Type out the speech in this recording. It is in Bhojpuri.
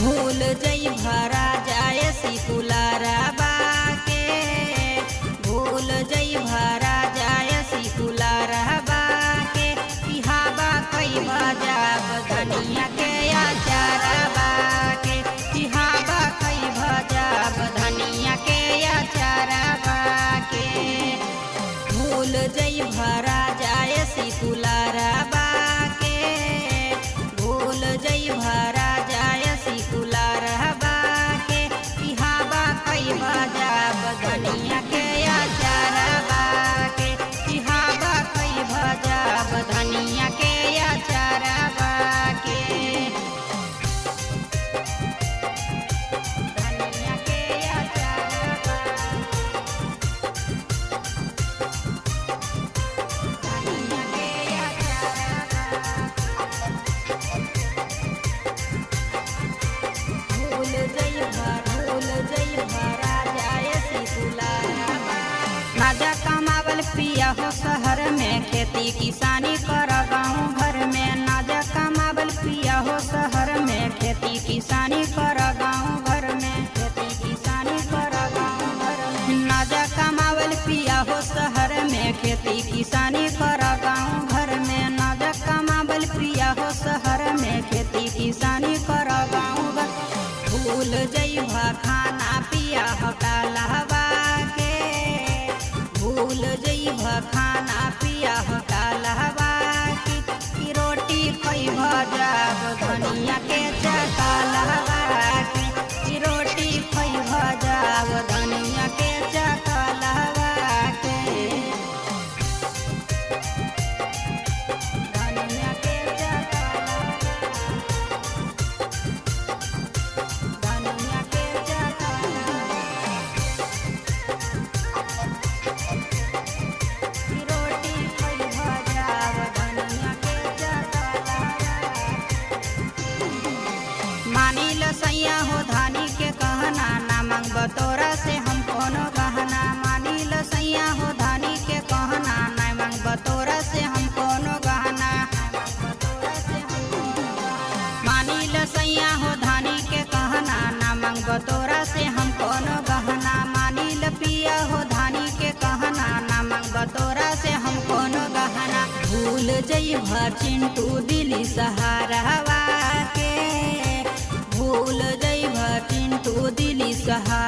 भूल जई भरा जाए सिकुलारबा के, भूल जई भरा जाए सिकुलारबा के, पिहाबा कई भजाब धनिया के अचारबा के, पिहाबा कई भजाब धनिया के अचारबा के। भूल जई भरा जाए सिकुलारबा के, भूल जई भरा जाए सिकुलारबा के, पिहाबा कई भजाब धनिया के अचारबा के, पिहाबा कई भजाब धनिया के अचारबा के। धनिया के अचारबा, धनिया के अचारबा। भूल जई भरा जाए सिकुलारबा। राजा कमावल पिया हो शहर में, खेती किसानी कर गाँव घर में। नाजा कमावल पिया हो शहर में, खेती किसानी कर गाँव घर में, खेती किसानी कर गाँव घर में। नाजा कमावल पिया हो शहर में, खेती किसानी कर गाँव घर में। नाजा कमावल पिया हो शहर में, खेती किसानी कर गाँव घर। भूल जई खाना पिया हो कालहबा के, भूल जई खाना पिया हो कालहबा की रोटी खई भजाब धनिया के चकालहबा की, की रोटी खई भजाब धनिया के चकालहबा के। धनिया के चकालहबा, धनिया के चकालहबा, की रोटी खई भजाब धनिया के चकालहबा। मानी ल सैया हो धानी के कहना, ना मांगब तोरा से हम कोनो गहना। मानी ल सैया हो धानी के कहना, ना मांगब तोरा से हम कोनो गहना। मानी ल सैया हो धानी के कहना, ना मांगब तोरा से हम कोनो गहना। मानी ल पिया हो धानी के कहना, ना मांगब तोरा से हम कोनो गहना। भूल जई चिंटू दिली सहारवा के, भूल जई चिंटू दिली सहारा।